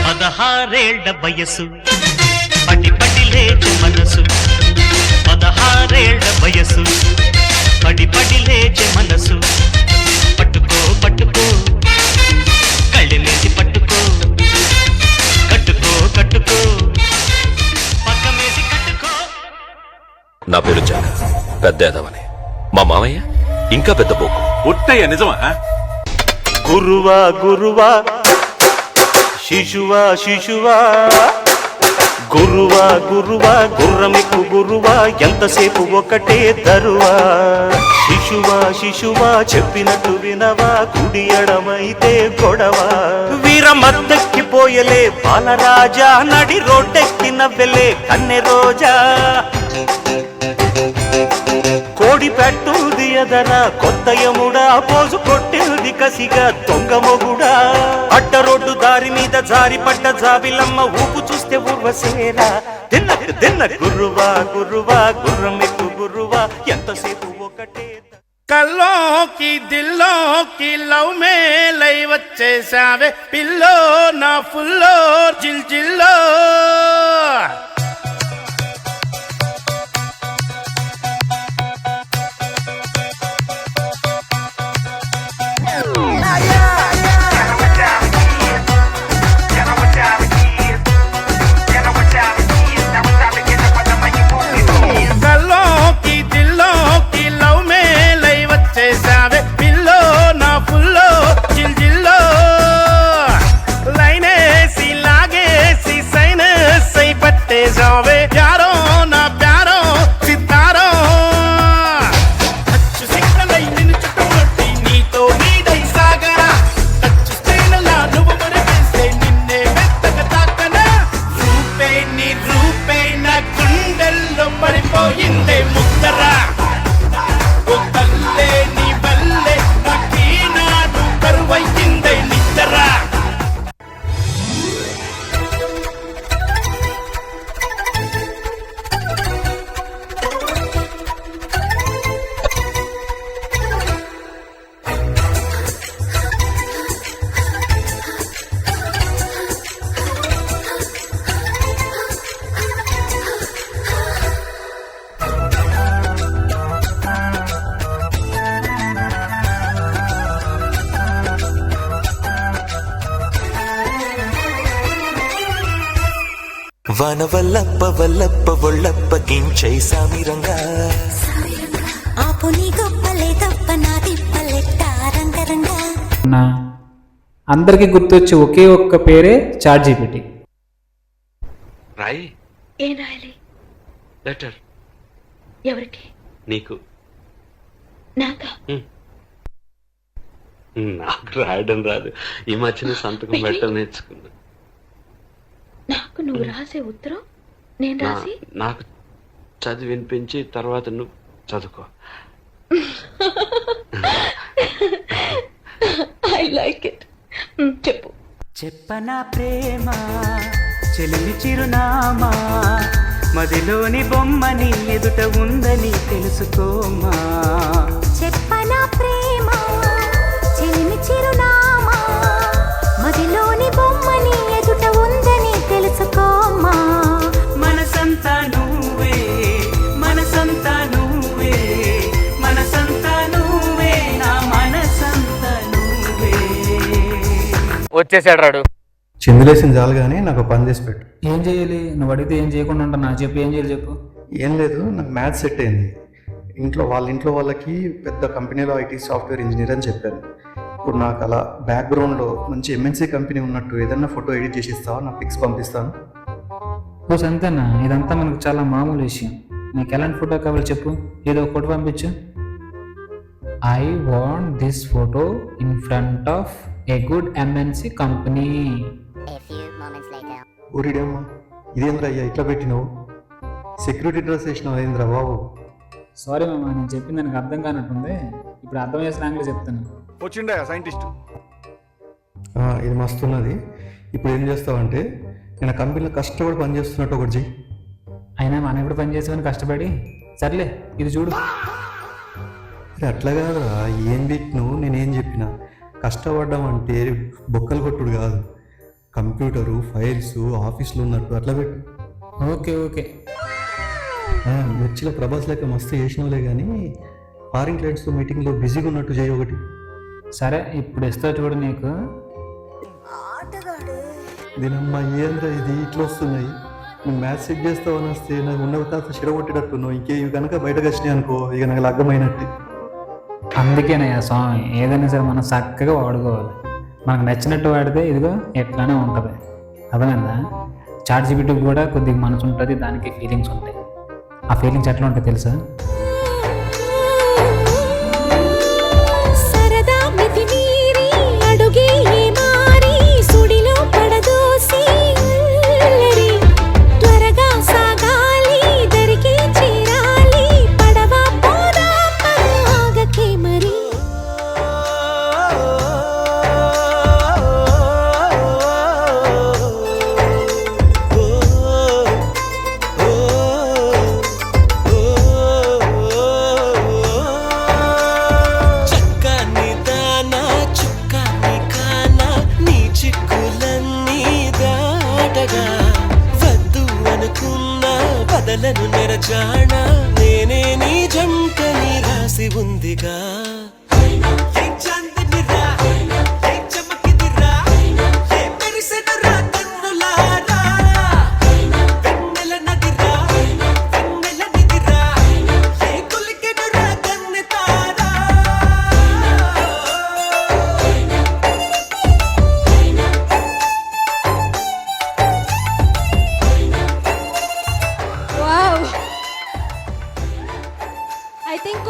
పదహారేళ్ల వయసు పడి పడి లేచే మనసు 16 వయసు పడి పడి లేచే మనసు పట్టుకో పట్టుకో కళ్ళెలేసి పట్టుకో కట్టుకో కట్టుకో పక్కమేసి కట్టుకో. నా పేరు జాన పెద్ద ఎదవని మా మామయ్య ఇంకా పెద్ద బోకు. ఉట్టయ్య నిజమా? గురువా గురువా శిశువా శిశువా గురువా గురువా గుర్రమికు గురువా ఎంతసేపు ఒకటే దరువా. శిశువా శిశువా చెప్పినట్టు వినవా కుడి ఎడమైతే గొడవ. వీరమద్దెక్కిపోయలే బాలరాజా నడి రోడ్డెక్కిన వెలే కన్నె రోజా. కోడి పెట్టుది ఎదరా కొత్త యముడా పోజు కొట్టింది కసిగా దొంగ మొగుడా. అడ్డ రోడ్డు దారి మీద జారి పడ్డ జాబిలమ్మ ఊపు చూస్తే ఊర్వశేరా. తిన్నకు తిన్న గురువా గురువా గుర్రమెక్కు గురువా ఎంతసేపు ఒకటే. కల్లోకి దిల్లోకి లవ్ మేలై వచ్చేసావే పిల్లో నా ఫుల్లో జిల్ జిల్లో. వన వల్లప్ప వల్లప్ప ఒళ్ళప్ప కించై సామిరంగా ఆపుని గొప్పలే తప్ప నా తిప్పలెట్టా రంగరంగా. అందరికి గుర్తొచ్చే ఒకే ఒక్క పేరే ChatGPT. రాయి ఏం రాయాలి? లెటర్. ఎవరికి? నీకు. నాకా? నాకు రాయడం రాదు. ఈ మధ్యన సంతకం పెట్టడం నేర్చుకున్నా. నాకు నువ్వు రాసే ఉత్తరం నేను రాసి నాకు చదివి వినిపించి తర్వాత నువ్వు చదువుకో. I like it. చెప్పు. చెప్పనా ప్రేమ చెలిమి చిరునామా మదిలోని బొమ్మని ఎదుట ఉందని తెలుసుకోమా. చెప్పనా ప్రేమ చెలిమి చిరునామా మదిలోని బొమ్మని ఎదుట ఉందని తెలుసుకోమా. మనసంతా నువ్వే మనసంతా నువ్వే మనసంతా నువ్వే నా మనసంతా నువ్వే. వచ్చేసాడు రాడు. చిందులేసిన చాలు కానీ నాకు పని చేసి పెట్టు. ఏం చేయాలి? నువ్వు అడిగితే ఏం చేయకుండా ఉంటా. చెప్పు ఏం చేయాలి చెప్పు. ఏం లేదు, నాకు మ్యాథ్స్ సెట్ అయింది. ఇంట్లో వాళ్ళకి పెద్ద కంపెనీలో ఐటీ సాఫ్ట్వేర్ ఇంజనీర్ అని చెప్పాను. ఇప్పుడు నాకు అలా బ్యాక్గ్రౌండ్లో మంచి MNC కంపెనీ ఉన్నట్టు ఏదన్నా ఫోటో ఎడిట్ చేసి ఇస్తావా? నా పిక్స్ పంపిస్తాను. ఓ సంతేనా, ఇదంతా మనకు చాలా మామూలు విషయం. నీకు ఎలాంటి ఫోటో కావాలి చెప్పు, ఏదో ఒక ఫోటో పంపించు. I want this photo in front of a good MNC company. ఊరిడేమ్మా ఇదేంద్రా అయ్యా ఇట్లా పెట్టినావు? సెక్యూరిటీ డ్రెస్ వేసినావు అదేంద్రా బాబు? సారీ మామ, నేను చెప్పింది నాకు అర్థం కానట్టుంది. ఇప్పుడు అర్థమయ్యే స్లాంగ్లో చెప్తాను. వచ్చిండా సైంటిస్ట్? ఇది మస్తున్నది. ఇప్పుడు ఏం చేస్తావంటే నేను ఆ కంపెనీలో కష్టపడి పని చేస్తున్నట్టు ఒకటి చెయ్యి. అయినా మనం ఎప్పుడు పని చేసామని కష్టపడి, సర్లే ఇది చూడు. అట్లా కాదురా, ఏం పెట్టిను నేనేం చెప్పినా. కష్టపడ్డం అంటే బొక్కలు కొట్టుడు కాదు, కంప్యూటరు ఫైల్స్ ఆఫీస్లో ఉన్నట్టు అట్లా పెట్టు. Okay okay. మిర్చిలో ప్రభాస్ లెక్క మస్తు చేసినవులే కానీ ఫారిన్ క్లయింట్స్తో మీటింగ్లో బిజీగా ఉన్నట్టు చేయి ఒకటి. సరే ఇప్పుడు ఇస్తా చూడు నీకు. దీనమ్మా ఏంద్రా ఇది ఇట్లా వస్తున్నాయి. నువ్వు మ్యాథ్స్ సెట్ చేస్తావని వస్తే నాకు ఉన్న కాస్త చెడగొట్టేటట్టున్నావు. ఇంకే ఇవి కనుక బయటకు వచ్చినాయి అనుకో ఇక నాకు లగ్గమైనట్టు. అందుకేనయ్యా స్వామి, ఏదైనా సరే మనం చక్కగా వాడుకోవాలి. మనకు నచ్చినట్టు వాడితే ఇదిగో ఎట్లానే ఉంటుంది. అర్థమైందా? ChatGPT కూడా కొద్దిగా మనసు ఉంటుంది, దానికి ఫీలింగ్స్ ఉంటాయి. ఆ ఫీలింగ్స్ ఎట్లా ఉంటాయి తెలుసా? సరదా మితిమీరి అడుగే మారి సుడిలో పడదోసి అల్లరి త్వరగా సాగాలి దరికి చేరాలి పడవ పోదా ఆగకే మరి. చక్కని దానా చుక్కని కానా నీ చిక్కులన్నీ దాటగా వద్దు అనుకున్నా బదలను నెరజానా నేనే నీ జంటని రాసి ఉందిగా.